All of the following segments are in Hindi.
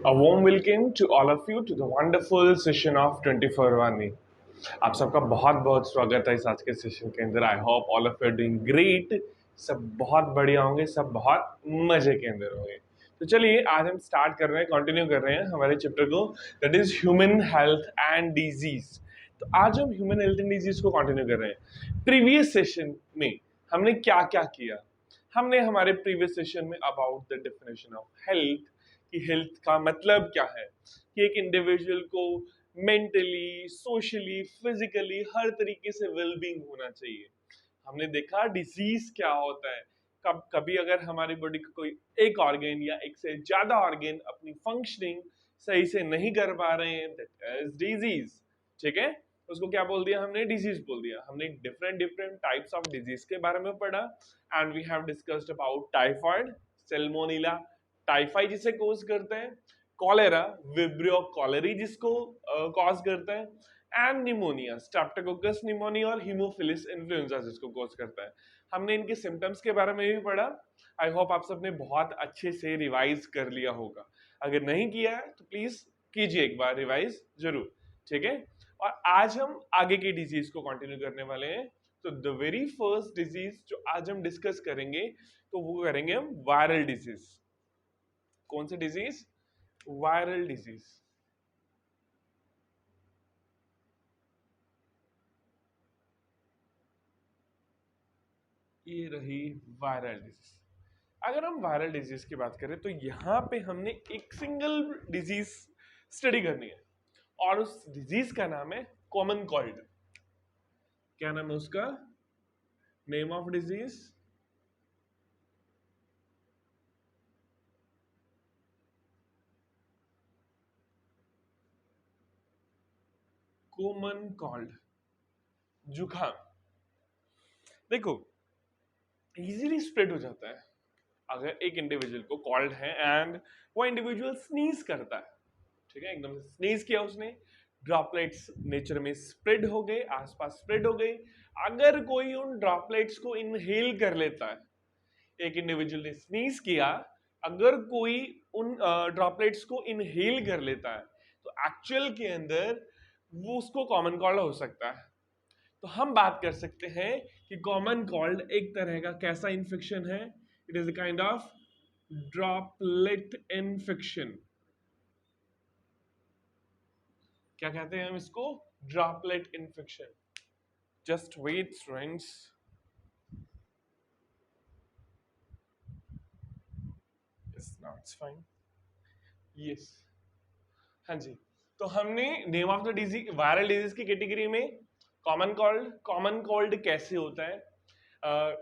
A warm welcome to all of you to the wonderful session of 24 Vani. आप सबका बहुत बहुत स्वागत है इस आज के सेशन के अंदर। I hope all of you are doing great. सब बहुत बढ़िया होंगे, सब बहुत मजे के अंदर होंगे। तो चलिए आज हम स्टार्ट कर रहे हैं, कंटिन्यू कर रहे हैं हमारे चैप्टर को, that is human health and disease. तो आज हम ह्यूमन हेल्थ एंड डिजीज को कंटिन्यू कर रहे हैं। प्रीवियस सेशन में हमने क्या क्या किया? हमने हमारे प्रीवियस सेशन में about the definition of health, कि हेल्थ का मतलब क्या है, कि एक इंडिविजुअल को मेंटली, सोशली, फिजिकली हर तरीके से वेलबींग होना चाहिए। हमने देखा डिजीज क्या होता है, कब कभी अगर हमारी बॉडी का कोई एक ऑर्गन या एक से ज्यादा ऑर्गन अपनी फंक्शनिंग सही से नहीं कर पा रहे हैं, दैट इज डिजीज। ठीक है, उसको क्या बोल दिया हमने? डिजीज बोल दिया। हमने different different types of disease के बारे में पढ़ा and we have discussed about typhoid, salmonella, typhi जिसे कोज करते हैं, कॉलेरा, विब्रियो कॉलेरी जिसको कॉज करता है, एंड निमोनिया, स्ट्रेप्टोकोकस निमोनिया और हीमोफिलिस इन्फ्लुएंजा जिसको कॉज करता है। हमने इनके सिम्टम्स के बारे में भी पढ़ा। आई होप आप सबने बहुत अच्छे से रिवाइज कर लिया होगा। अगर नहीं किया है तो प्लीज कीजिए एक बार रिवाइज जरूर। ठीक है, और आज हम आगे की डिजीज को कंटिन्यू करने वाले हैं। तो द वेरी फर्स्ट डिजीज जो आज हम डिस्कस करेंगे, तो वो करेंगे हम वायरल डिजीज। कौन सी डिजीज? Viral disease. ये रही वायरल डिजीज। अगर हम वायरल डिजीज की बात करें तो यहां पे हमने एक सिंगल डिजीज स्टडी करनी है और उस डिजीज का नाम है कॉमन कोल्ड। क्या नाम है उसका? Name of disease common cold, जुकाम। देखो, इजीली स्प्रेड हो जाता है अगर एक इंडिविजुअल को कॉल्ड है एंड वो इंडिविजुअल स्नीज करता है। ठीक है, एकदम से स्नीज किया उसने, ड्रॉपलेट्स नेचर में स्प्रेड हो गए, आसपास स्प्रेड हो गए। अगर कोई उन ड्रॉपलेट्स को इनहेल कर लेता है, एक इंडिविजुअल ने स्नीज किया, अगर कोई उन ड्रॉपलेट्स को इनहेल कर लेता है तो एक्चुअल के अंदर वो उसको कॉमन कोल्ड हो सकता है। तो हम बात कर सकते हैं कि कॉमन कोल्ड एक तरह का कैसा इन्फेक्शन है? It is a kind of droplet infection. क्या कहते हैं हम इसको? Droplet infection. Just wait friends. Yes, now it's fine. Yes, हाँ जी। तो हमने name of the disease, viral disease की कैटेगरी में कॉमन कोल्ड। कॉमन कोल्ड कैसे होता है?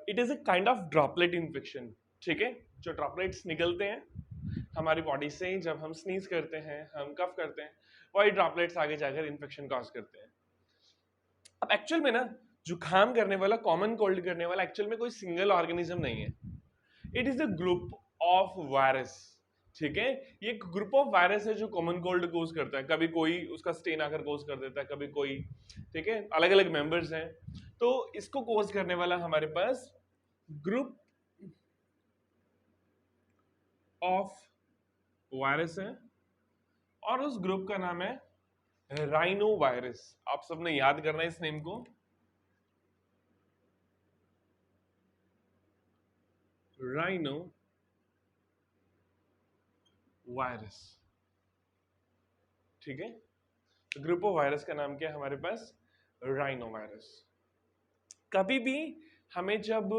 It is a kind of droplet infection. ठीक है, जो ड्रॉपलेट्स निकलते हैं हमारी बॉडी से जब हम स्नीज करते हैं, हम कफ करते हैं, वही ड्रॉपलेट्स आगे जाकर इन्फेक्शन कॉज करते हैं। अब एक्चुअल में ना, जुकाम करने वाला, कॉमन कोल्ड करने वाला एक्चुअल में कोई सिंगल ऑर्गेनिज्म नहीं है। It is a group of virus. ठीक है, ये एक ग्रुप ऑफ वायरस है जो कॉमन कोल्ड कोज करता है। कभी कोई उसका स्टेन आकर कोज कर देता है, कभी कोई। ठीक है, अलग अलग मेंबर्स हैं। तो इसको कोज करने वाला हमारे पास ग्रुप ऑफ वायरस है और उस ग्रुप का नाम है राइनो वायरस। आप सबने याद करना है इस नेम को, राइनो वायरस। ठीक है, तो ग्रुप ऑफ वायरस का नाम क्या है हमारे पास? Rhino virus. कभी भी हमें जब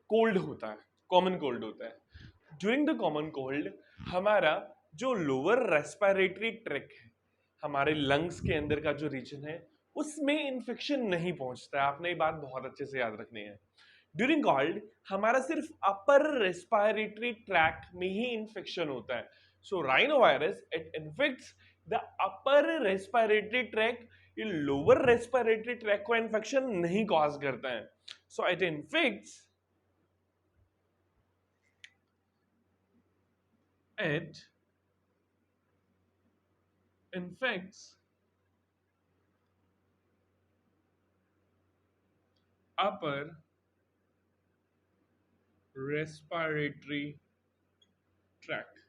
कोल्ड होता है, कॉमन कोल्ड होता है, ड्यूरिंग द कॉमन कोल्ड हमारा जो लोअर रेस्पिरेटरी ट्रैक है, हमारे लंग्स के अंदर का जो रीजन है, उसमें इंफेक्शन नहीं पहुंचता है। आपने ये बात बहुत अच्छे से याद रखनी है। ड्यूरिंग कोल्ड हमारा सिर्फ अपर रेस्पिरेटरी ट्रैक में ही इंफेक्शन होता है। So rhinovirus it infects the upper respiratory tract. ये लोअर रेस्पिरेटरी ट्रैक को इंफेक्शन नहीं कॉज करता है। So it infects, it infects upper respiratory tract।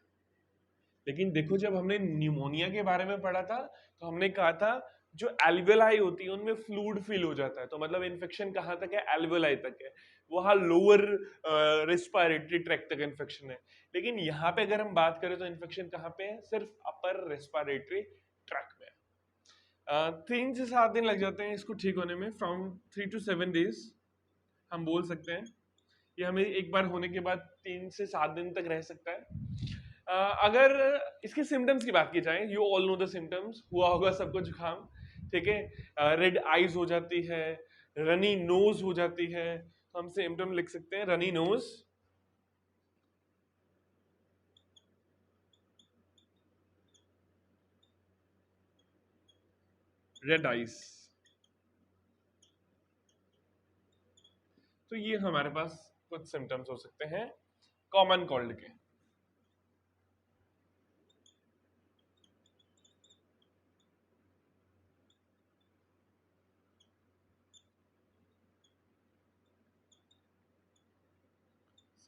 लेकिन देखो जब हमने न्यूमोनिया के बारे में पढ़ा था तो हमने कहा था जो एल्वेलाई होती है उनमें फ्लूइड फील हो जाता है, तो मतलब इन्फेक्शन कहाँ तक है, एल्वेलाई तक है, वहां लोअर रेस्पिरेटरी ट्रैक्ट तक इन्फेक्शन है। लेकिन यहाँ पे अगर हम बात करें तो इन्फेक्शन कहाँ पे है, सिर्फ अपर रेस्पिरेटरी ट्रैक्ट में है। 3 से 7 दिन लग जाते हैं इसको ठीक होने में, फ्रॉम 3 to 7 days हम बोल सकते हैं। ये हमें एक बार होने के बाद 3 से 7 दिन तक रह सकता है। अगर इसके सिम्टम्स की बात की जाए, you all know the symptoms, हुआ होगा सबको जुकाम, ठीक है, रेड आईज हो जाती है, रनी नोज हो जाती है, तो हम सिम्टम लिख सकते हैं रनी नोज, रेड आईज। तो ये हमारे पास कुछ सिम्टम्स हो सकते हैं कॉमन कोल्ड के।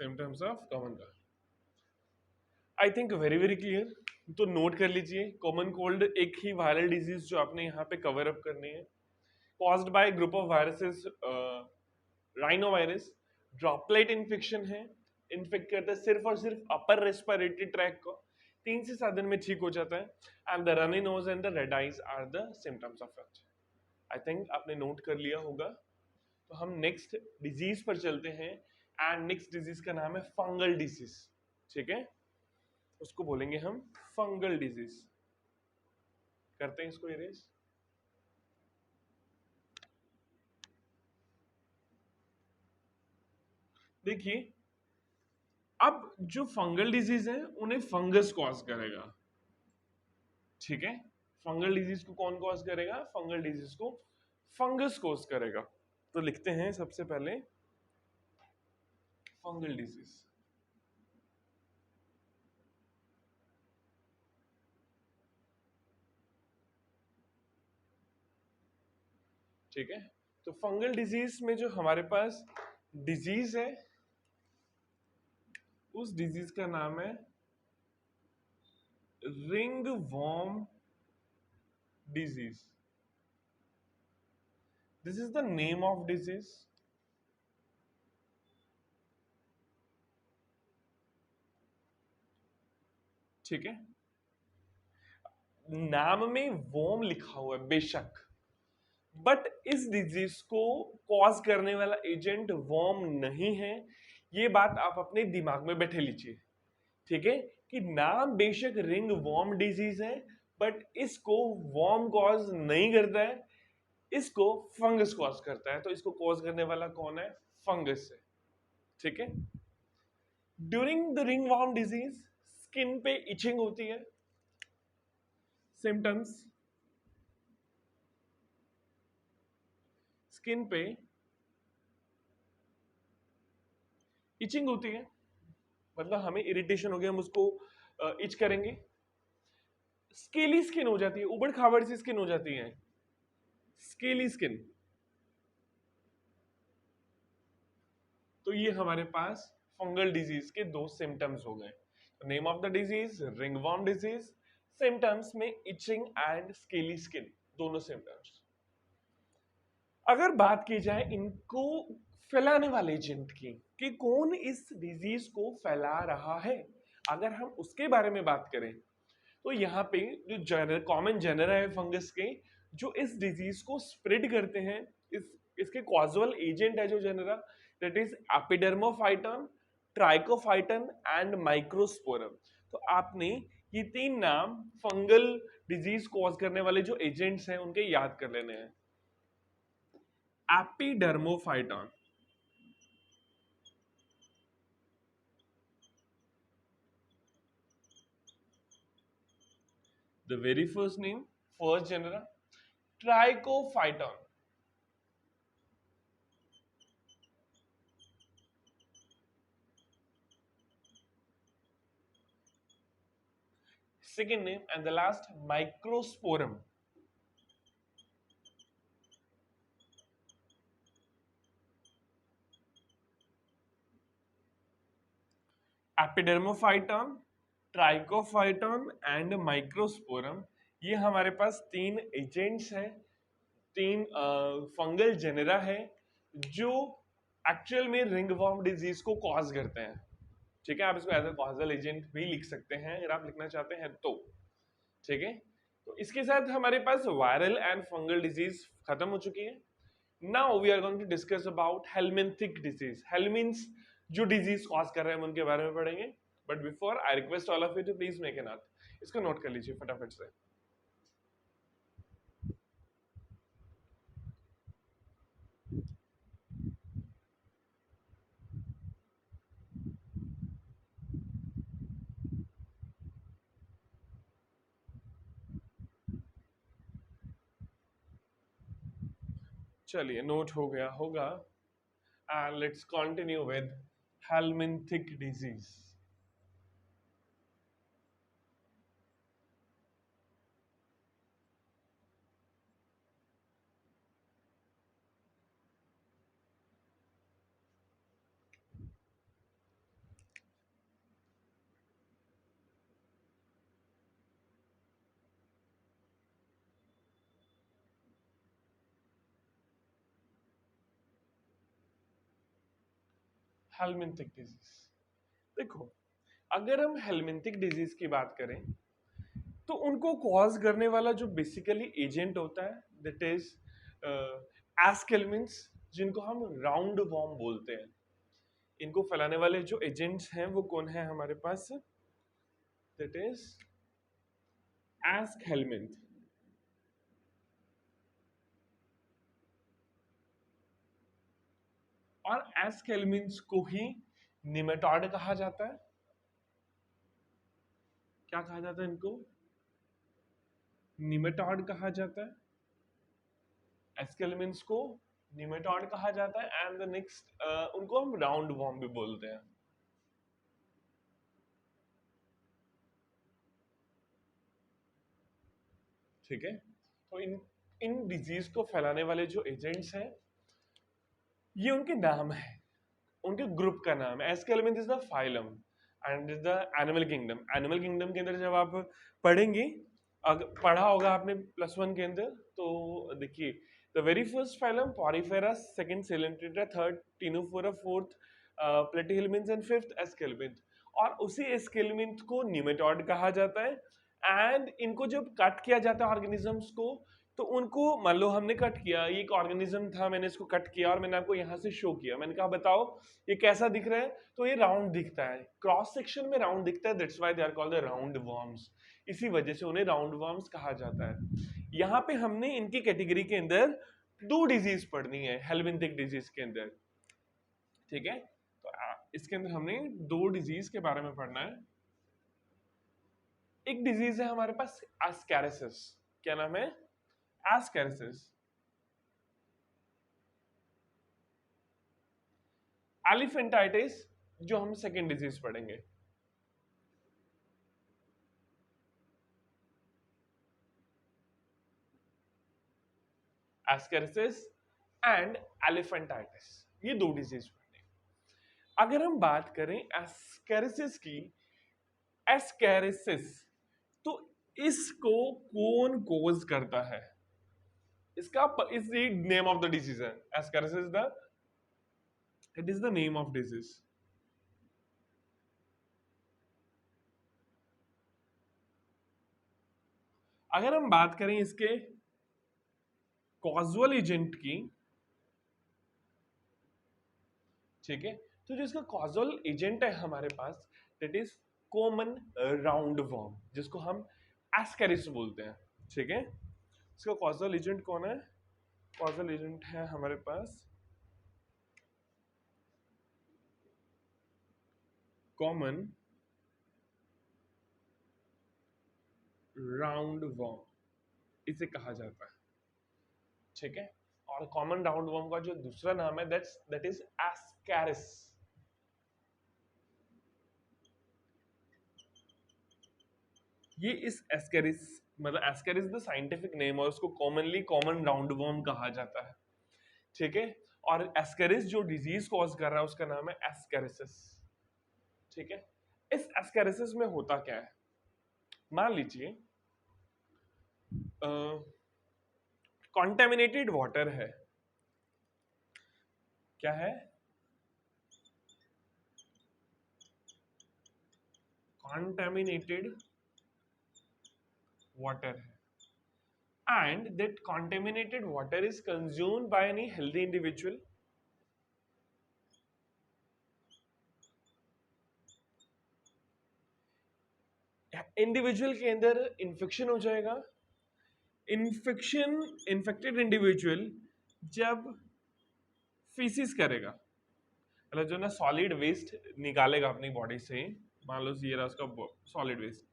Symptoms of common cold, I think very very clear. तो नोट कर लीजिए, कॉमन कोल्ड एक ही वायरल डिजीज जो आपने यहाँ पे कवर अप करनी है, caused by group of viruses, rhino virus, droplet infection है, इन्फेक्ट करता है सिर्फ और सिर्फ अपर रेस्पिरेटरी ट्रैक को, 3 से 7 दिन में ठीक हो जाता है, and the runny nose and the red eyes are the symptoms of it. I think आपने नोट कर लिया होगा। तो हम नेक्स्ट डिजीज पर चलते हैं, एंड नेक्स्ट डिजीज का नाम है फंगल डिजीज, ठीक है, उसको बोलेंगे हम फंगल डिजीज। करते हैं इसको इरेज। देखिए, अब जो फंगल डिजीज है उन्हें फंगस कॉज करेगा, ठीक है, फंगल डिजीज को कौन कॉज करेगा, फंगल डिजीज को फंगस कॉज करेगा। तो लिखते हैं सबसे पहले फंगल डिजीज, ठीक है। तो फंगल डिजीज में जो हमारे पास डिजीज है, उस डिजीज का नाम है ringworm disease. This is the name of disease, ठीक है। नाम में वॉर्म लिखा हुआ है बेशक, बट इस डिजीज को कॉज करने वाला एजेंट वॉर्म नहीं है, ये बात आप अपने दिमाग में बैठे लीजिए, ठीक है, कि नाम बेशक रिंग वॉर्म डिजीज है, बट इसको वॉर्म कॉज नहीं करता है, इसको फंगस कॉज करता है। तो इसको कॉज करने वाला कौन है, फंगस है, ठीक है। During the ringworm disease skin पे इचिंग होती है, सिम्टम्स, स्किन पे इचिंग होती है, मतलब हमें इरिटेशन हो गया, हम उसको इच करेंगे। स्केली स्किन हो जाती है, उबड़ खाबड़ सी स्किन हो जाती है, स्केली स्किन। तो ये हमारे पास फंगल डिजीज के दो सिम्टम्स हो गए। Name of the disease ringworm disease, symptoms में इचिंग एंड स्केली स्किन, दोनों सिम्टम्स। अगर बात की जाए इनको फैलाने वाले एजेंट की, कि कौन इस डिजीज को फैला रहा है, अगर हम उसके बारे में बात करें, तो यहाँ पे जो कॉमन जेनरा है फंगस के, जो इस डिजीज को स्प्रेड करते हैं, इसके कॉजल एजेंट है जो genera, that is Epidermophyton, trichophyton and microsporum. तो आपने ये 3 नाम फंगल डिजीज कॉज करने वाले जो एजेंट्स हैं उनके याद कर लेने हैं। Epidermophyton, the very first name, first genera, Trichophyton, second name, and the last Microsporum. Epidermophyton, Trichophyton and microsporum, ये हमारे पास तीन एजेंट्स हैं, तीन फंगल जेनेरा है जो एक्चुअल में रिंगवॉर्म डिजीज को कॉज करते हैं। ठीक है, आप इसको एज ए कॉजल एजेंट भी लिख सकते हैं अगर आप लिखना चाहते हैं तो। ठीक है, तो इसके साथ हमारे पास वायरल एंड फंगल डिजीज खत्म हो चुकी है। Now we are going to discuss about helminthic disease. Helminths जो डिजीज कॉज कर रहे हैं हम उनके बारे में पढ़ेंगे, but before I request all of you to please make a note. इसको नोट कर लीजिए फटाफट से। चलिए, नोट हो गया होगा, and let's continue with helminthic disease. Helminthic disease, देखो, अगर हम हेलमिंथिक डिजीज की बात करें तो उनको कॉज करने वाला जो बेसिकली एजेंट होता है दैट इज एस्केलमिन्स, जिनको हम राउंड वॉर्म बोलते हैं। इनको फैलाने वाले जो एजेंट्स हैं वो कौन है हमारे पास, दैट इज एस्केलमिंथ। और एस्केलमिन्स को ही निमेटॉड कहा जाता है। क्या कहा जाता है इनको? निमेटॉड कहा जाता है। एस्केलमिन्स को निमेटॉड कहा जाता है एंड द नेक्स्ट उनको हम राउंड वॉर्म भी बोलते हैं। ठीक है, तो इन इन डिजीज को फैलाने वाले जो एजेंट्स हैं ये उनके नाम है, उनके ग्रुप का नाम है। Aschelminth is the phylum and is the animal kingdom. Animal kingdom के अंदर जब आप पढ़ेंगे, अगर पढ़ा होगा आपने +1 के अंदर, तो देखिए, the very first phylum porifera, second coelenterata, third ctenophora, fourth platyhelminth and fifth aschelminth. और उसी एस्केलमिन्थ को निमेटॉड कहा जाता है। एंड इनको जब कट किया जाता है ऑर्गेनिजम्स को, तो उनको मान लो हमने कट किया, ये एक ऑर्गेनिज्म था, मैंने इसको कट किया और मैंने आपको यहाँ से शो किया, मैंने कहा बताओ ये कैसा दिख रहा है, तो ये राउंड दिखता है, क्रॉस सेक्शन में राउंड दिखता है, that's why they are called the roundworms. इसी वजह से उन्हें राउंड वर्म्स कहा जाता है। यहाँ पे हमने इनकी कैटेगरी के अंदर दो डिजीज पढ़नी है हेलमिंथिक डिजीज के अंदर। ठीक है, तो इसके अंदर हमने दो डिजीज के बारे में पढ़ना है। एक डिजीज है हमारे पास एस्कैरिसिस। क्या नाम है? एस्कैरिसिस। एलिफेंटाइटिस जो हम सेकेंड डिजीज पढ़ेंगे। एस्कैरिसिस एंड एलिफेंटाइटिस, ये दो डिजीज पढ़ने। अगर हम बात करें एस्कैरिसिस की, एस्कैरिसिस, तो इसको कौन कोज करता है? इसका इस नेम ऑफ द डिजीज है ascariasis, the it is the name of disease. अगर हम बात करें इसके कॉजुअल एजेंट की, ठीक है, तो जो इसका कॉजुअल एजेंट है हमारे पास, that is common round worm, जिसको हम एस्कैरिस बोलते हैं। ठीक है, इसका कॉजुअल एजेंट कौन है? कॉजुअल एजेंट है हमारे पास कॉमन राउंड वर्म, इसे कहा जाता है। ठीक है, और कॉमन राउंड वर्म का जो दूसरा नाम है दैट इज एस्कैरिस। ये इस एस्कैरिस, मतलब एस्कैरिस द साइंटिफिक नेम, और उसको कॉमनली कॉमन राउंड वर्म कहा जाता है। ठीक है, और एस्कैरिस जो डिजीज कॉज कर रहा है उसका नाम है एस्कैरिसिस। ठीक है, इस एस्केरिसिस में होता क्या है, मान लीजिए कॉन्टेमिनेटेड वाटर है, क्या है, कॉन्टेमिनेटेड वाटर है, and that contaminated water is consumed by any healthy individual. Individual के अंदर इन्फेक्शन हो जाएगा। इन्फेक्शन, इन्फेक्टेड इंडिविजुअल जब फीसिस करेगा, मतलब जो ना सॉलिड वेस्ट निकालेगा अपनी बॉडी से, मान लो ये रहा उसका सॉलिड वेस्ट,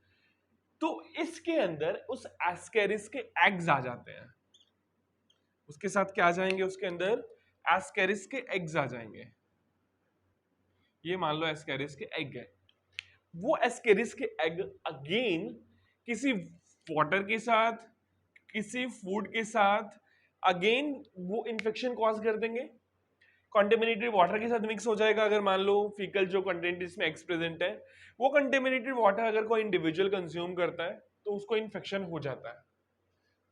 तो इसके अंदर उस एस्केरिस के एग्स आ जाते हैं। उसके साथ क्या आ जाएंगे, उसके अंदर एस्केरिस के एग्स आ जाएंगे। ये मान लो एस्केरिस के एग है, वो एस्केरिस के एग अगेन किसी वाटर के साथ, किसी फूड के साथ अगेन वो इन्फेक्शन कॉज कर देंगे। कंटेमिनेटेड वाटर के साथ मिक्स हो जाएगा। अगर मान लो फीकल जो कंटेंट इसमें एक्स प्रेजेंट है, वो कंटेमिनेटेड वाटर अगर कोई इंडिविजुअल कंज्यूम करता है तो उसको इन्फेक्शन हो जाता है।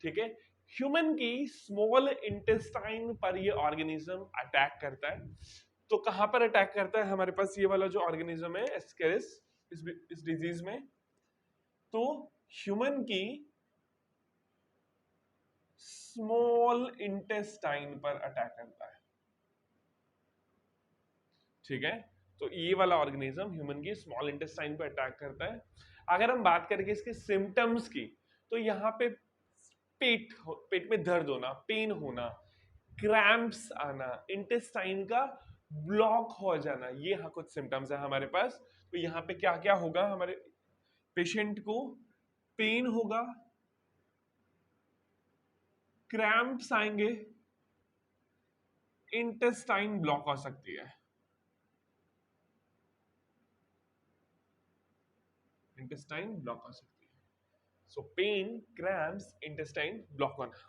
ठीक है, ह्यूमन की स्मॉल इंटेस्टाइन पर ये ऑर्गेनिज्म अटैक करता है। तो कहां पर अटैक करता है, हमारे पास ये वाला जो ऑर्गेनिज्म है एस्केरिस, इस डिजीज में, तो ह्यूमन की स्मॉल इंटेस्टाइन पर अटैक करता है। ठीक है, तो ये वाला ऑर्गेनिज्म ह्यूमन की स्मॉल इंटेस्टाइन पर अटैक करता है। अगर हम बात करेंगे इसके सिम्टम्स की, तो यहाँ पे पेट में दर्द होना, पेन होना, क्रैम्प्स आना, इंटेस्टाइन का ब्लॉक हो जाना, ये हाँ कुछ सिम्टम्स है हमारे पास। तो यहाँ पे क्या क्या होगा, हमारे पेशेंट को पेन होगा, क्रैम्प्स आएंगे, इंटेस्टाइन ब्लॉक हो सकती है, इंटेस्टाइन ब्लॉक हो सकती है। सो पेन, क्रैम्प्स, इंटेस्टाइन ब्लॉक होना।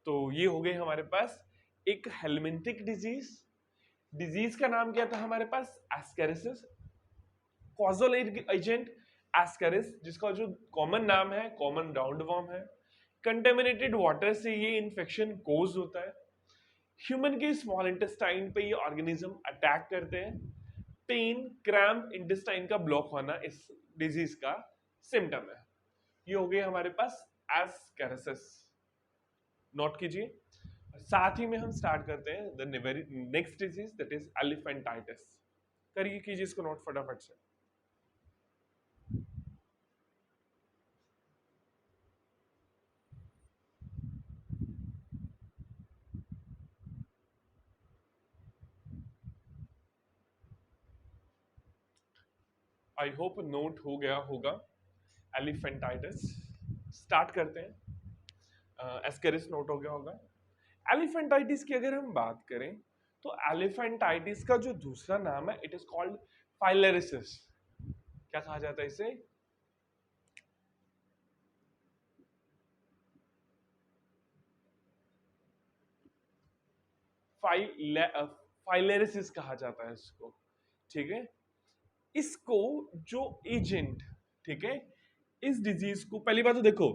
तो ये हो गए हमारे पास एक हेलमिंथिक डिजीज। डिजीज का नाम क्या था हमारे पास, एस्केरिसिस। कॉजल एजेंट एस्केरिस, जिसका जो कॉमन नाम है कॉमन राउंड वॉर्म है। कंटेमिनेटेड वाटर से ये इन्फेक्शन कोज होता है। ह्यूमन के स्मॉल इंटेस्टाइन पे ये ऑर्गेनिज्म अटैक करते हैं। पेन, क्रैम्प, इंटेस्टाइन का ब्लॉक होना इस डिजीज का सिम्टम है। ये हो गए हमारे पास एस्केरिसिस, नोट कीजिए। साथ ही में हम स्टार्ट करते हैं the next disease, that is एलिफेंटाइटिस। करिए, कीजिए इसको नोट फटाफट से। आई होप नोट हो गया होगा। एलिफेंटाइटिस, स्टार्ट करते हैं। एस्केरिस नोट हो गया होगा। एलिफेंटाइटिस की अगर हम बात करें, तो एलिफेंटाइटिस का जो दूसरा नाम है, इट इज कॉल्ड फाइलेरिसिस। क्या कहा जाता है इसे, फाइलेरिसिस कहा जाता है इसको। ठीक है, इसको जो एजेंट, ठीक है, इस डिजीज को, पहली बात तो देखो,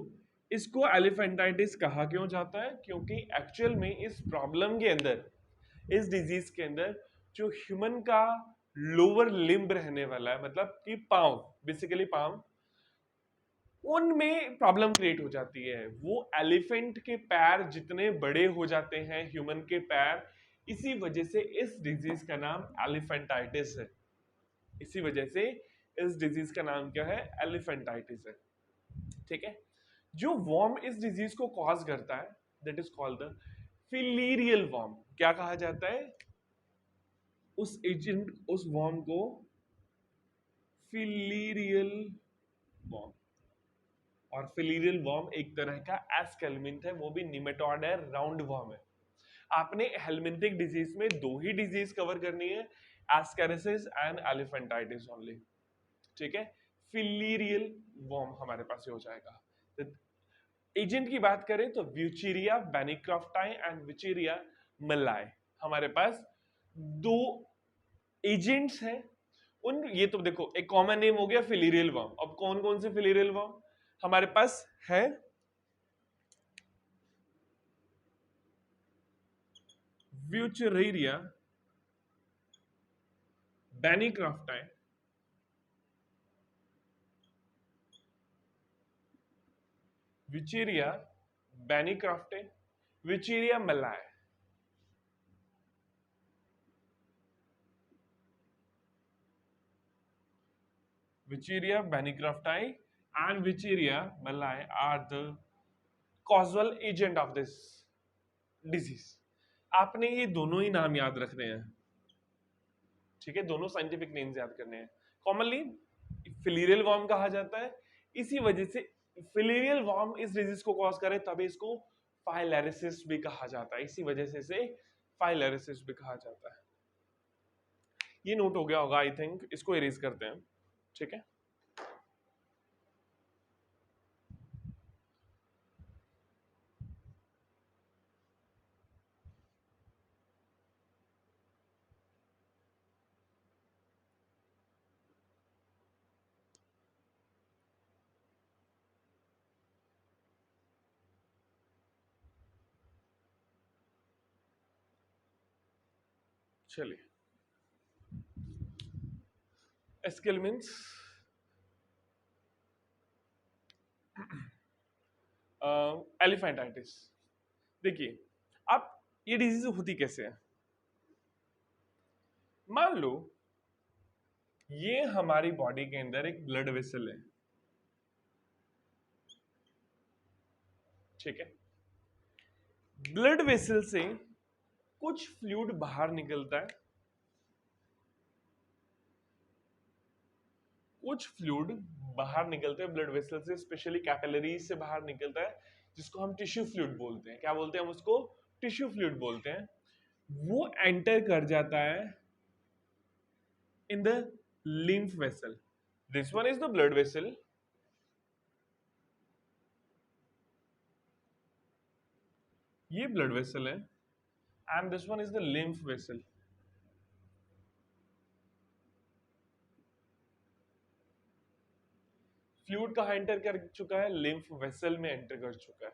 इसको एलिफेंटाइटिस कहा क्यों जाता है, क्योंकि एक्चुअल में इस प्रॉब्लम के अंदर, इस डिजीज के अंदर जो ह्यूमन का लोअर लिम्ब रहने वाला है, मतलब कि पांव, बेसिकली पांव, उनमें प्रॉब्लम क्रिएट हो जाती है। वो एलिफेंट के पैर जितने बड़े हो जाते हैं ह्यूमन के पैर, इसी वजह से इस डिजीज का नाम एलिफेंटाइटिस है। इसी वजह से इस डिजीज का नाम क्या है, एलिफेंटाइटिस है। ठीक है, जो वॉर्म इस डिजीज को कॉज करता है, that is called the filarial worm. क्या कहा जाता है, उस एजेंट, उस वॉर्म को फिलीरियल वॉर्म। और फिलीरियल वॉर्म एक तरह का एस्केलमिंथ है, वो भी निमेटोड है, राउंड वॉर्म है। आपने हेलमिंथिक डिजीज में दो ही डिजीज कवर करनी है, एस्केरिसिस एंड एलिफेंटाइटिस ओनली। ठीक है, फिलीरियल वॉर्म हमारे पास ये हो जाएगा। एजेंट की बात करें तो व्यूचेरिया बेनिक्रॉफ्टाई एंड व्यूचेरिया मल्लाई, हमारे पास दो एजेंट्स हैं। उन ये तो देखो एक कॉमन नेम हो गया फिलीरियल वर्म। अब कौन कौन से फिलीरियल वर्म हमारे पास है? Wuchereria bancrofti, Wuchereria bancrofti, Wuchereria malayi, Wuchereria bancrofti and Wicheria malai are the causal agent of this disease। आपने ये दोनों ही नाम याद रखने हैं, ठीक है, दोनों साइंटिफिक नेम्स याद करने हैं। कॉमनली फिलीरियल वर्म कहा जाता है, इसी वजह से फिलीरियल वर्म इस डिजीज को कॉज करे तभी इसको फाइलेरिसिस भी कहा जाता है, इसी वजह से इसे फाइलेरिसिस भी कहा जाता है। ये नोट हो गया होगा आई थिंक, इसको इरेज करते हैं, ठीक है। चलिए, एस्केल मीन्स एलिफेंटाइटिस। देखिए अब ये डिजीज होती कैसे है, मान लो ये हमारी बॉडी के अंदर एक ब्लड वेसल है, ठीक है। ब्लड वेसल से कुछ फ्लूइड बाहर निकलता है, कुछ फ्लूइड बाहर निकलते हैं ब्लड वेसल से, स्पेशली कैपिलरीज से बाहर निकलता है, जिसको हम टिश्यू फ्लूइड बोलते हैं। क्या बोलते हैं हम उसको? टिश्यू फ्लूइड बोलते हैं। वो एंटर कर जाता है in the lymph vessel। This one is the blood vessel, ये ब्लड वेसल है, and this one is the lymph vessel। Fluid कहाँ एंटर कर चुका है? lymph vessel में एंटर कर चुका है।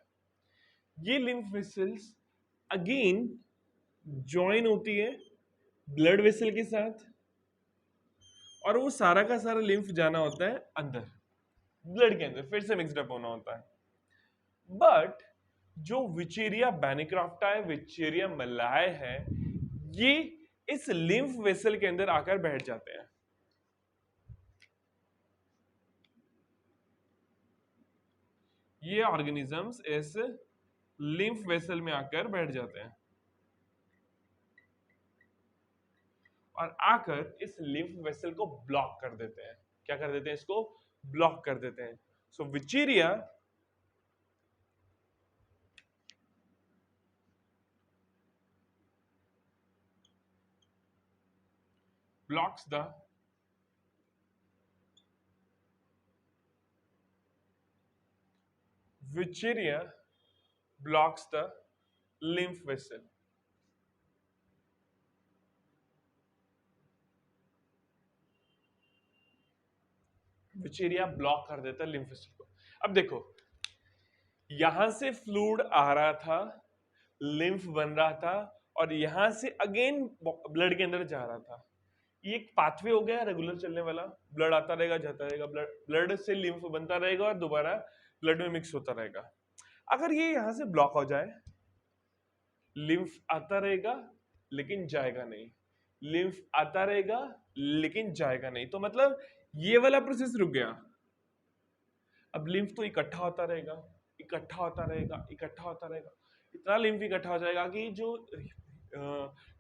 ये lymph vessels अगेन ज्वाइन होती है ब्लड वेसल के साथ, और वो सारा का सारा lymph जाना होता है अंदर ब्लड के अंदर, फिर से मिक्सड अप होना होता है। बट जो विचेरिया बैनिक्राफ्टा है, विचेरिया मलाय है, ये इस लिम्फ वेसल के अंदर आकर बैठ जाते हैं। ये ऑर्गेनिजम्स इस लिम्फ वेसल में आकर बैठ जाते हैं और आकर इस लिम्फ वेसल को ब्लॉक कर देते हैं। क्या कर देते हैं? इसको ब्लॉक कर देते हैं। So Wuchereria blocks the Wicheria blocks the lymph vessel। Wuchereria block कर देता है लिम्फ वेसल को। अब देखो यहां से फ्लूइड आ रहा था, लिम्फ बन रहा था, और यहां से अगेन ब्लड के अंदर जा रहा था। ये एक पाथवे हो गया रेगुलर चलने वाला, ब्लड आता रहेगा जाता रहेगा, ब्लड से लिम्फ बनता रहेगा और दोबारा ब्लड में मिक्स होता रहेगा। अगर ये यहां से ब्लॉक हो जाए, लिम्फ आता रहेगा लेकिन जाएगा नहीं, लिम्फ आता रहेगा लेकिन जाएगा नहीं, तो मतलब ये वाला प्रोसेस रुक गया। अब लिम्फ तो इकट्ठा होता रहेगा, इकट्ठा होता रहेगा, इकट्ठा होता रहेगा, इतना लिम्फ इकट्ठा हो जाएगा कि जो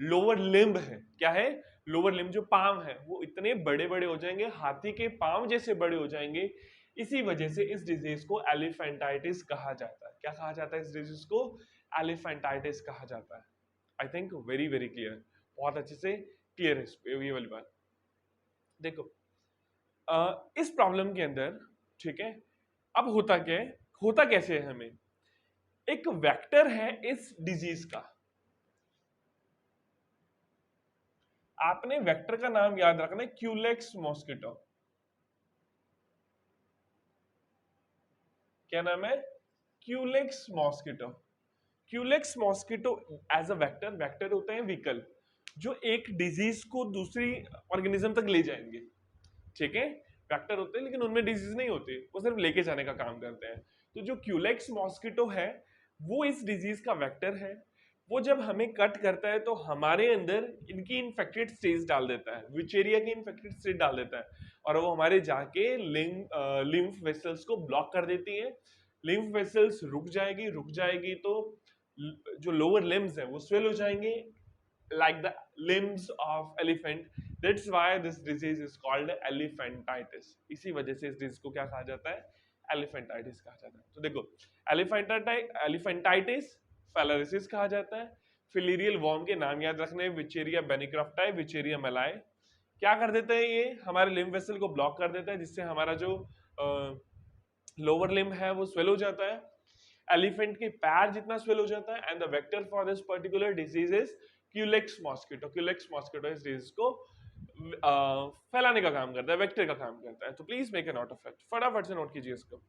लोअर लिम्ब है, क्या है? लोअर लिम्ब जो पाम है, वो इतने बड़े बड़े हो जाएंगे, हाथी के पाम जैसे बड़े हो जाएंगे। इसी वजह से इस डिजीज को एलिफेंटाइटिस कहा जाता है। क्या कहा जाता है इस डिजीज को? एलिफेंटाइटिस कहा जाता है। I think very very clear, बहुत अच्छे से क्लियर है ये वाली बात। देखो इस प्रॉब्लम के अंदर, ठीक है, अब होता क्या है, होता कैसे है? हमें एक वेक्टर है इस डिजीज का। आपने वेक्टर का नाम याद रखना है, क्यूलेक्स मॉस्किटो। क्या नाम है? Culex mosquito. Culex mosquito as a vector, vector होते हैं व्हीकल जो एक डिजीज को दूसरी ऑर्गेनिज्म तक ले जाएंगे। ठीक है, वेक्टर होते हैं लेकिन उनमें डिजीज नहीं होती, वो सिर्फ लेके जाने का काम करते हैं। तो जो क्यूलेक्स मॉस्किटो है वो इस डिजीज का वेक्टर है। वो जब हमें कट करता है तो हमारे अंदर इनकी इन्फेक्टेड स्टेज डाल देता है, विचेरिया की इन्फेक्टेड स्टेज डाल देता है, और वो हमारे जाके लिम्फ वेसल्स को ब्लॉक कर देती है। लिम्फ वेसल्स रुक जाएगी तो जो लोअर लिम्स है वो स्वेल हो जाएंगे, like the limbs of elephant. That's why this disease is called elephantitis. इसी वजह से इस डिजीज को क्या कहा जाता है? एलिफेंटाइटिस कहा जाता है। तो देखो, एलिफेंटाइटिस, फेलरिसिस कहा जाता है। फिलीरियल वॉर्म के नाम याद रखने, विचेरिया बेनिक्रॉफ्टाई, विचेरिया मेलाई। क्या कर देता है ये? हमारे लिम्फ वेसल को ब्लॉक कर देता है, जिससे हमारा जो लोअर लिम्ब है वो स्वेल हो जाता है। एलिफेंट के पैर जितना स्वेल हो जाता है। And the vector for this particular disease is Culex mosquito. Culex mosquito इस डिजीज को फैलाने का काम करता है, वेक्टर का काम करता है। तो please make a note of it, फटाफट से नोट कीजिए इसको।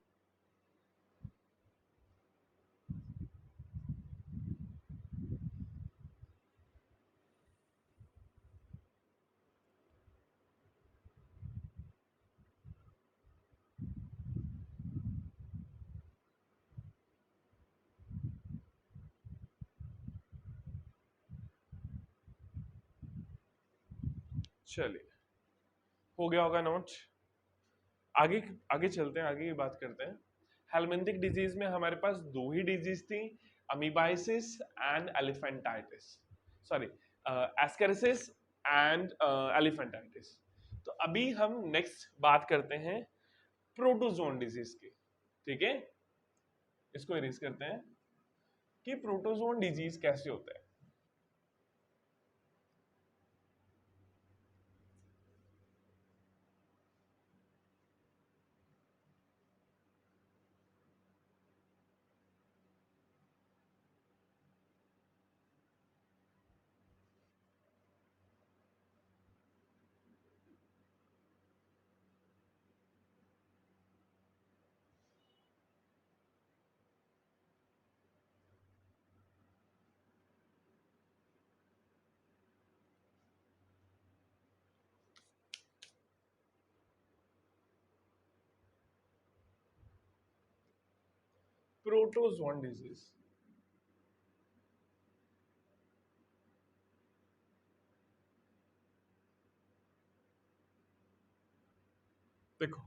चलिए, हो गया होगा नोट। आगे आगे चलते हैं, आगे की बात करते हैं। हेलमिंथिक डिजीज में हमारे पास दो ही डिजीज थी, amoebiasis and elephantiasis, sorry ascariasis and elephantiasis. तो अभी हम नेक्स्ट बात करते हैं प्रोटोजोन डिजीज की। ठीक है, इसको इरेज करते हैं कि प्रोटोजोन डिजीज कैसे होता है। प्रोटोजोन डिजीज, देखो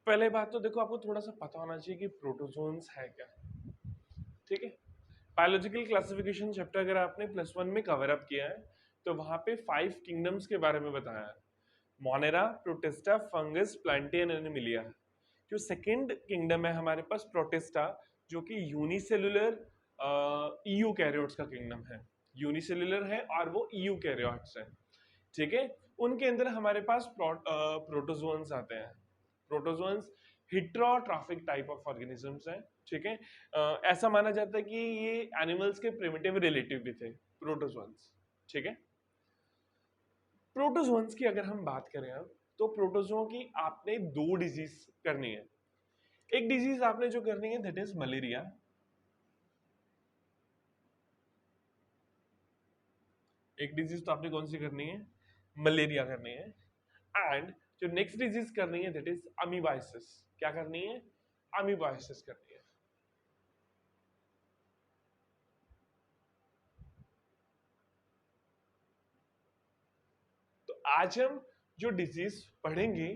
पहले बात तो देखो, आपको थोड़ा सा पता होना चाहिए कि प्रोटोजोन्स है क्या। ठीक है, बायोलॉजिकल क्लासिफिकेशन चैप्टर अगर आपने +1 में कवर अप किया है तो वहां पे 5 किंगडम्स के बारे में बताया है, मोनेरा, प्रोटिस्टा, फंगस, प्लांटियन, एनिमिलिया। जो सेकंड किंगडम है हमारे पास प्रोटिस्टा, जो कि यूनिसेलुलर ईयू कैरियोट्स का किंगडम है, यूनिसेलुलर है और वो ईयू कैरियोट्स है। ठीक है, उनके अंदर हमारे पास प्रोटोजोन्स आते हैं। Protozoans heterotrophic type of organisms हैं। ठीक है, ऐसा माना जाता है कि ये एनिमल्स के प्रिमिटिव रिलेटिव भी थे प्रोटोजोन्स। ठीक है, प्रोटोजोन्स की अगर हम बात करें अब, तो प्रोटोजों की आपने दो डिजीज करनी है। एक डिजीज आपने जो करनी है दैट इज मलेरिया। एक डिजीज तो आपने कौन सी करनी है? मलेरिया करनी है। एंड जो नेक्स्ट डिजीज करनी है दैट इज अमीबाइसिस। क्या करनी है? अमीबाइसिस करनी है। तो आज हम जो डिजीज पढ़ेंगे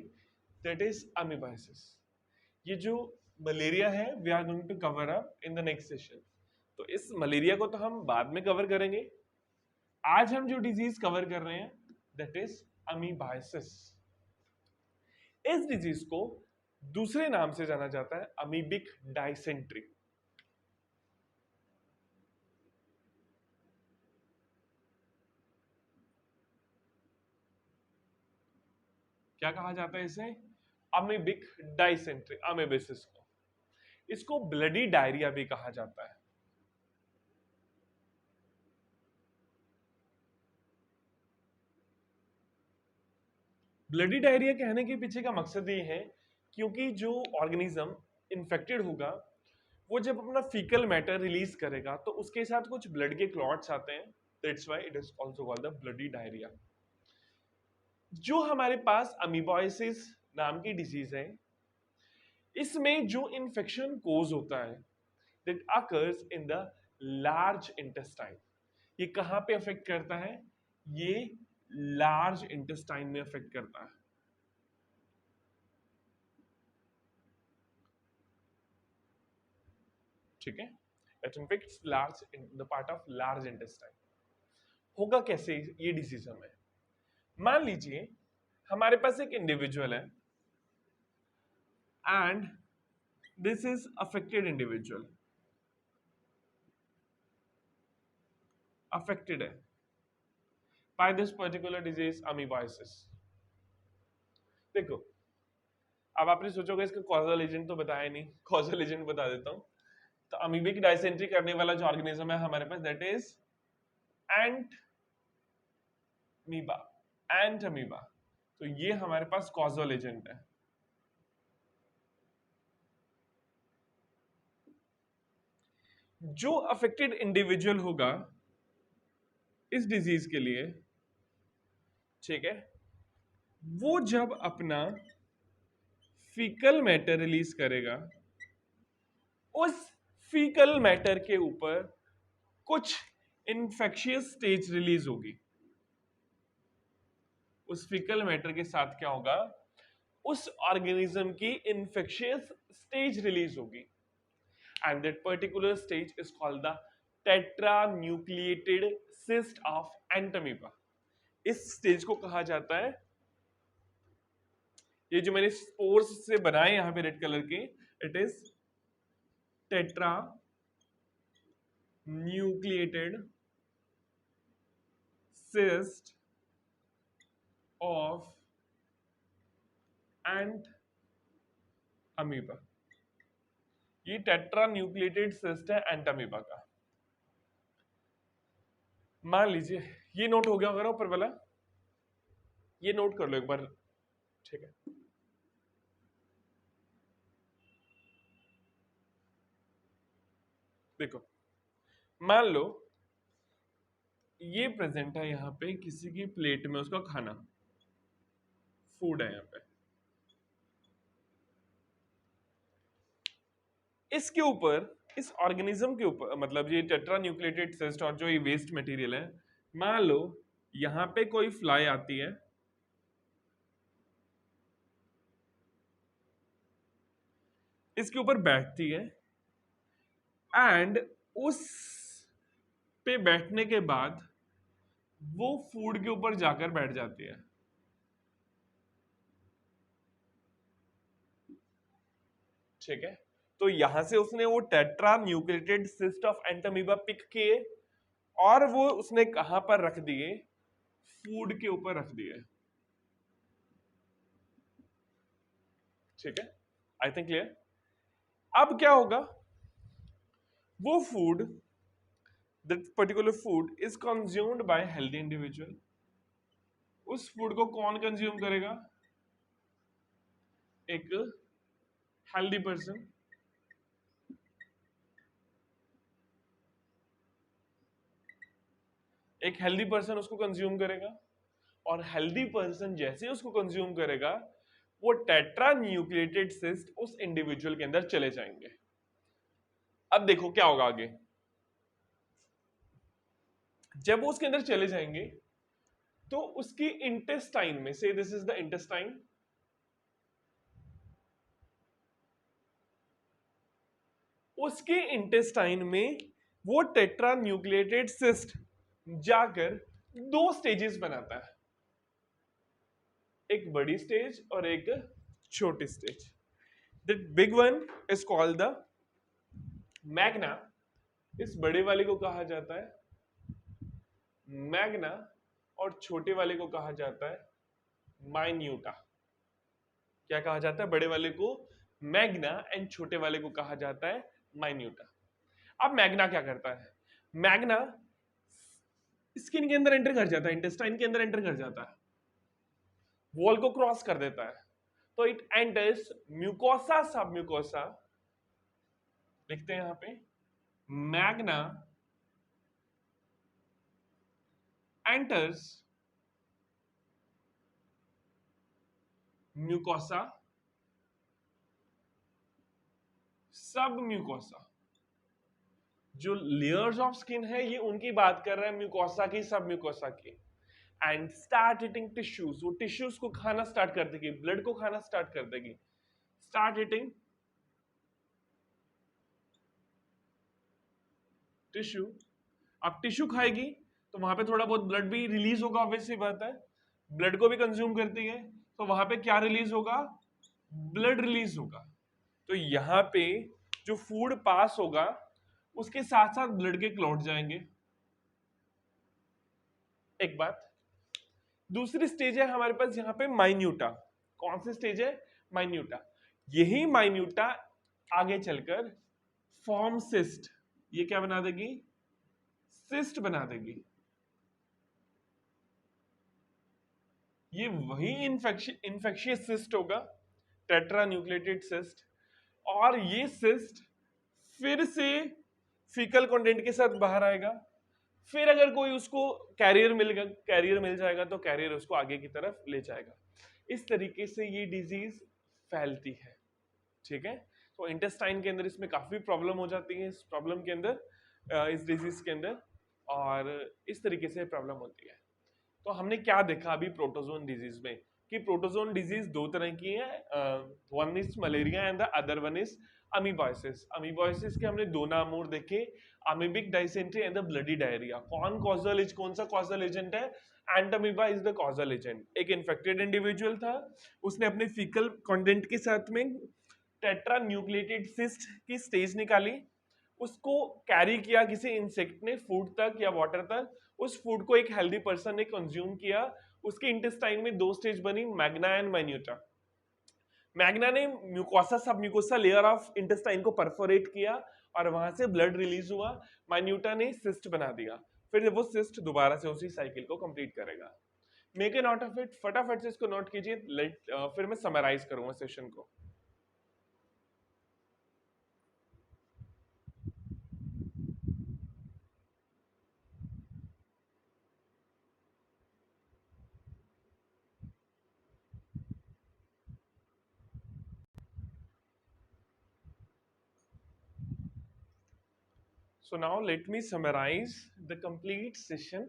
दैट इज अमीबाइसिस। ये जो मलेरिया है we are going to cover up in the next session. तो इस मलेरिया को तो हम बाद में कवर करेंगे। आज हम जो डिजीज कवर कर रहे हैं दैट इज अमीबाइसिस। इस डिजीज को दूसरे नाम से जाना जाता है अमीबिक डाइसेंट्री। क्या कहा जाता है इसे? अमीबिक डाइसेंट्री, अमीबिसिस को। इसको ब्लडी डायरिया भी कहा जाता है। ब्लडी डायरिया कहने के पीछे का मकसद ये है क्योंकि जो ऑर्गेनिज्म इन्फेक्टेड होगा वो जब अपना फीकल मैटर रिलीज करेगा तो उसके साथ कुछ ब्लड के क्लॉट्स आते हैं, that's why it is also called the bloody diarrhoea. जो हमारे पास अमीबॉयसिस नाम की डिजीज है, इसमें जो इन्फेक्शन कोज होता है that occurs in the large intestine. ये कहां पे अफेक्ट करता है? ये लार्ज इंटेस्टाइन में अफेक्ट करता है। ठीक है, it infects large in the part of large intestine. होगा कैसे ये डिसीज हमें? मान लीजिए हमारे पास एक इंडिविजुअल है and this is affected individual, affected है बाय दिस पर्टिकुलर डिजीज अमीबॉयसिस। देखो, अब आपने सोचोगे इसका कॉजल एजेंट तो बताया नहीं, कॉजल एजेंट बता देता हूं। तो अमीबिक डायसेंट्री करने वाला जो ऑर्गेनिज्म है हमारे पास that is Entamoeba, Entamoeba. तो ये हमारे पास कॉजल एजेंट है। जो अफेक्टेड इंडिविजुअल होगा इस डिजीज के लिए, ठीक है, वो जब अपना फीकल मैटर रिलीज करेगा, उस फीकल मैटर के ऊपर कुछ इन्फेक्शियस स्टेज रिलीज होगी। उस फीकल मैटर के साथ क्या होगा? उस ऑर्गेनिज्म की इन्फेक्शियस स्टेज रिलीज होगी and that particular stage is called the tetranucleated cyst of Entamoeba. इस स्टेज को कहा जाता है, ये जो मैंने स्पोर्स से बनाए यहां पे रेड कलर के, it is tetra nucleated cyst of ant amoeba. ये टेट्रा न्यूक्लिएटेड सिस्ट है एंट अमीबा का। मान लीजिए ये नोट हो गया होगा ना ऊपर वाला, ये नोट कर लो एक बार, ठीक है। देखो, मान लो ये प्रेजेंट है यहां पे किसी की प्लेट में, उसका खाना, फूड है यहां पे। इसके ऊपर, इस ऑर्गेनिज्म के ऊपर, मतलब ये टेट्रा न्यूक्लिएटेड सिस्ट और जो ये वेस्ट मटेरियल है, मान लो यहां पे कोई फ्लाई आती है, इसके ऊपर बैठती है एंड उस पे बैठने के बाद वो फूड के ऊपर जाकर बैठ जाती है। ठीक है, तो यहां से उसने वो tetra nucleated cyst of entamoeba pick किए और वो उसने कहां पर रख दिए? फूड के ऊपर रख दिए। ठीक है, आई थिंक क्लियर। अब क्या होगा? वो food, that particular food is consumed by healthy individual. उस फूड को कौन कंज्यूम करेगा? एक हेल्दी पर्सन। एक हेल्दी पर्सन उसको कंज्यूम करेगा और हेल्दी पर्सन जैसे उसको कंज्यूम करेगा वो टेट्रा न्यूक्लिएटेड सिस्ट उस इंडिविजुअल के अंदर चले जाएंगे। अब देखो क्या होगा आगे। जब वो उसके अंदर चले जाएंगे तो उसकी इंटेस्टाइन में, से दिस इज द इंटेस्टाइन, उसके इंटेस्टाइन में वो टेट्रा न्यूक्लिएटेड सिस्ट जाकर दो स्टेजेस बनाता है, एक बड़ी स्टेज और एक छोटी stage. The big one is called the Magna. इस बड़े वाले को कहा जाता है मैग्ना और छोटे वाले को कहा जाता है माइन्यूटा। क्या कहा जाता है? बड़े वाले को मैग्ना एंड छोटे वाले को कहा जाता है माइन्यूटा। अब मैग्ना क्या करता है? मैग्ना स्किन के अंदर एंटर कर जाता है, इंटेस्टाइन के अंदर एंटर कर जाता है वॉल को क्रॉस कर देता है, तो इट एंटर्स म्यूकोसा सब म्यूकोसा, लिखते हैं यहां पे मैग्ना एंटर्स म्यूकोसा सब म्यूकोसा। जो लेयर्स ऑफ स्किन है ये उनकी बात कर रहे हैं, म्यूकोसा की, सब म्यूकोसा की। एंड स्टार्ट ईटिंग टिश्यूज, वो टिश्यूज को खाना स्टार्ट कर देगी, ब्लड को खाना स्टार्ट कर देगी। Start eating tissue. अब टिश्यू खाएगी तो वहां पे थोड़ा बहुत ब्लड भी रिलीज होगा, ऑब्वियसली बात है, ब्लड को भी कंज्यूम करती है, तो वहां पे क्या रिलीज होगा, ब्लड रिलीज होगा। तो यहाँ पे जो फूड पास होगा उसके साथ साथ ब्लड के क्लॉट जाएंगे। एक बात। दूसरी स्टेज है हमारे पास यहाँ पे माइन्यूटा। कौन सी स्टेज है, माइन्यूटा। यही माइन्यूटा आगे चलकर फॉर्म सिस्ट, ये क्या बना देगी, सिस्ट बना देगी। ये वही इन्फेक्शियस सिस्ट होगा, टेट्रा न्यूक्लिएटेड सिस्ट, और ये सिस्ट फिर से फीकल कंटेंट के साथ बाहर आएगा। फिर अगर कोई उसको कैरियर मिल जाएगा तो कैरियर उसको आगे की तरफ ले जाएगा। इस तरीके से ये डिजीज फैलती है, ठीक है। तो इंटेस्टाइन के अंदर इसमें काफी प्रॉब्लम हो जाती है, इस प्रॉब्लम के अंदर, इस डिजीज के अंदर, और इस तरीके से प्रॉब्लम होती है। तो हमने क्या देखा अभी प्रोटोजोन डिजीज में, कि प्रोटोजोन डिजीज दो तरह की है, one is malaria and the other one is amoebiasis. Amoebiasis के हमने दो नाम और देखे, amoebic dysentery and the bloody diarrhoea. कौन सा कॉजल एजेंट है, Entamoeba is the causal agent. एक इन्फेक्टेड इंडिविजुअल था, उसने अपने फीकल कंटेंट के साथ में टेट्रा न्यूक्लिएटेड सिस्ट की स्टेज निकाली, उसको कैरी किया किसी इंसेक्ट ने फूड तक या वाटर तक, उस फूड को एक हेल्दी पर्सन ने कंज्यूम किया, उसके इंटेस्टाइन में दो स्टेज बनी, मैग्ना एंड माइन्यूटा। मैग्ना ने म्यूकोसा सब म्यूकोसा लेयर ऑफ इंटेस्टाइन को परफोरेट किया और वहां से ब्लड रिलीज हुआ, माइन्यूटा ने सिस्ट बना दिया, फिर वो सिस्ट दोबारा से उसी साइकिल को कंप्लीट करेगा। Make a note of it, फटाफट से इसको नोट कीजिए, फिर मैं समराइज करूंगा सेशन को। So now let me summarize the complete session.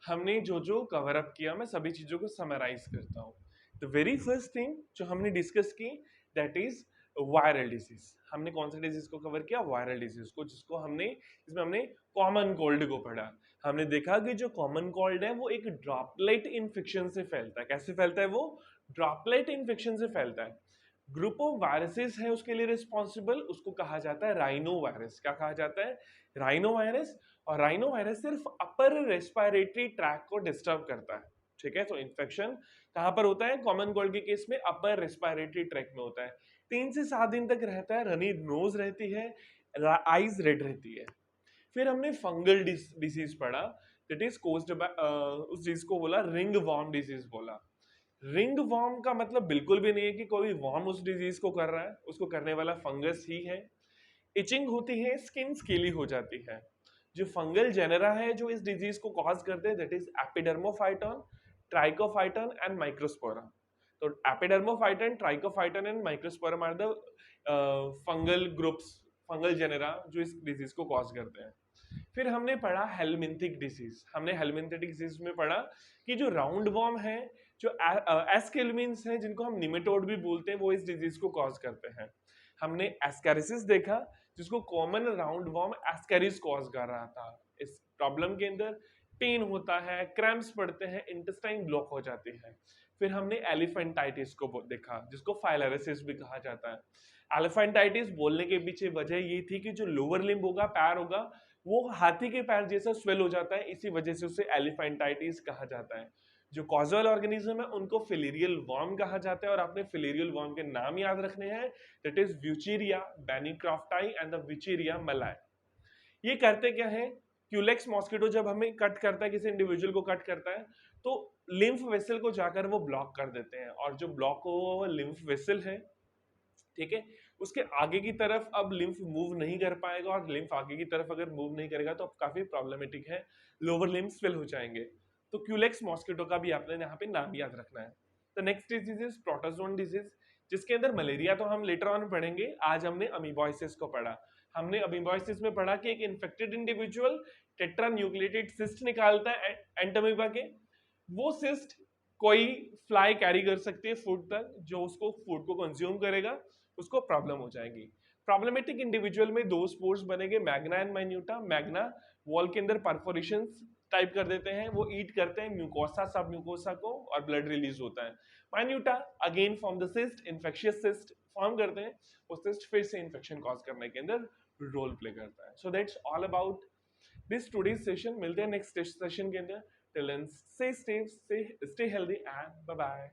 हमने जो जो कवर अप किया, मैं सभी चीजों को समराइज करता हूँ। द वेरी फर्स्ट थिंग जो हमने डिस्कस की, दैट इज वायरल डिजीज। हमने कौन सा डिजीज को कवर किया, वायरल डिजीज को, जिसको हमने, इसमें हमने कॉमन कोल्ड को पढ़ा। हमने देखा कि जो कॉमन कोल्ड है वो एक ड्रॉपलेट इन्फेक्शन से फैलता है। कैसे फैलता है वो, ड्रॉपलेट इन्फेक्शन से फैलता है। ग्रुप ऑफ वायरसेस है उसके लिए रिस्पॉन्सिबल, उसको कहा जाता है राइनो वायरस। क्या कहा जाता है, राइनो वायरस। और राइनो वायरस सिर्फ अपर रेस्पिरेटरी ट्रैक को डिस्टर्ब करता है, ठीक है। तो इन्फेक्शन कहां पर होता है, कॉमन कोल्ड के केस में अपर रेस्पिरेटरी ट्रैक में होता है। 3 से 7 दिन तक रहता है, रनी नोज रहती है, आईज रेड रहती है। फिर हमने फंगल डिसीज पढ़ा, दैट इज कोज्ड बाय, उस चीज को बोला रिंग वॉर्म डिजीज बोला। रिंग वॉर्म का मतलब बिल्कुल भी नहीं है कि कोई वॉर्म उस डिजीज को कर रहा है, उसको करने वाला फंगस ही है। इचिंग होती है, स्किन स्केली हो जाती है। जो फंगल जेनेरा है जो इस डिजीज को कॉज करते हैं, that is Epidermophyton, trichophyton and microsporum. तो Epidermophyton, trichophyton and Microsporum are the fungal groups, fungal genera जो इस डिजीज को कॉज करते हैं। फिर हमने पढ़ा हेलमिंथिक डिजीज। हमने हेलमिंथिक डिजीज में पढ़ा कि जो राउंड वॉर्म है, जो एस्केलमिन्स है, जिनको हम निमेटोड भी बोलते हैं, वो इस डिजीज को कॉज करते हैं। हमने एस्कैरिसिस देखा, जिसको common round warm Ascaris cause कर रहा था। इस प्रॉब्लम के अंदर पेन होता है, क्रैम्प्स पड़ते हैं, इंटेस्टाइन ब्लॉक हो जाती है। फिर हमने एलिफेंटाइटिस को देखा, जिसको फाइलरिसिस भी कहा जाता है। एलिफेंटाइटिस बोलने के पीछे वजह ये थी कि जो लोअर लिम्ब होगा, पैर होगा, वो हाथी के पैर जैसा स्वेल हो जाता है, इसी वजह से उसे एलिफेंटाइटिस कहा जाता है। जो कॉजल ऑर्गेनिज्म है उनको फिलेरियल वर्म कहा जाता है, और आपने फिलेरियल वर्म के नाम याद रखने हैं, दैट इज व्यूचेरिया बैनिक्रॉफ्टाई एंड द व्यूचेरिया मलाई। ये करते क्या है, क्यूलेक्स मॉस्किटो जब हमें कट करता है, किसी इंडिविजुअल को कट करता है, तो लिम्फ वेसल को जाकर वो ब्लॉक कर देते हैं, और जो ब्लॉक हुआ वो लिम्फ वेसल है, ठीक है, उसके आगे की तरफ अब लिम्फ मूव नहीं कर पाएगा, और लिम्फ आगे की तरफ अगर मूव नहीं करेगा तो अब काफी प्रॉब्लमेटिक है, लोअर लिम्स फिल हो जाएंगे। तो क्यूलेक्स मॉस्किटो का भी आपने यहाँ पे नाम याद रखना है। The next disease is protozoan disease, जिसके अंदर मलेरिया तो हम लेटर ऑन पढ़ेंगे, आज हमने अमीबॉइसिस को पढ़ा। हमने अमीबॉइसिस में पढ़ा कि एक infected individual tetra nucleated cyst निकालता है एंटोमीबा के, वो सिस्ट कोई फ्लाई कैरी कर सकती है फूड तक, जो उसको फूड को कंज्यूम करेगा उसको प्रॉब्लम हो जाएगी। प्रॉब्लमेटिक इंडिविजुअल में दो स्पोर्स बनेंगे, मैग्ना एंड माइन्यूटा। मैग्ना वॉल के अंदर परफोरेशंस टाइप कर देते हैं, वो ईट करते हैं म्यूकोसा सब म्यूकोसा को और ब्लड रिलीज होता है। Minuta again from the cyst, infectious cyst form करते हैं, वो सिस्ट फिर से इन्फेक्शन कॉज करने के अंदर रोल प्ले करता है। So that's all about this today's session. मिलते हैं नेक्स्ट सेशन के अंदर। Till then stay safe, stay healthy and bye bye.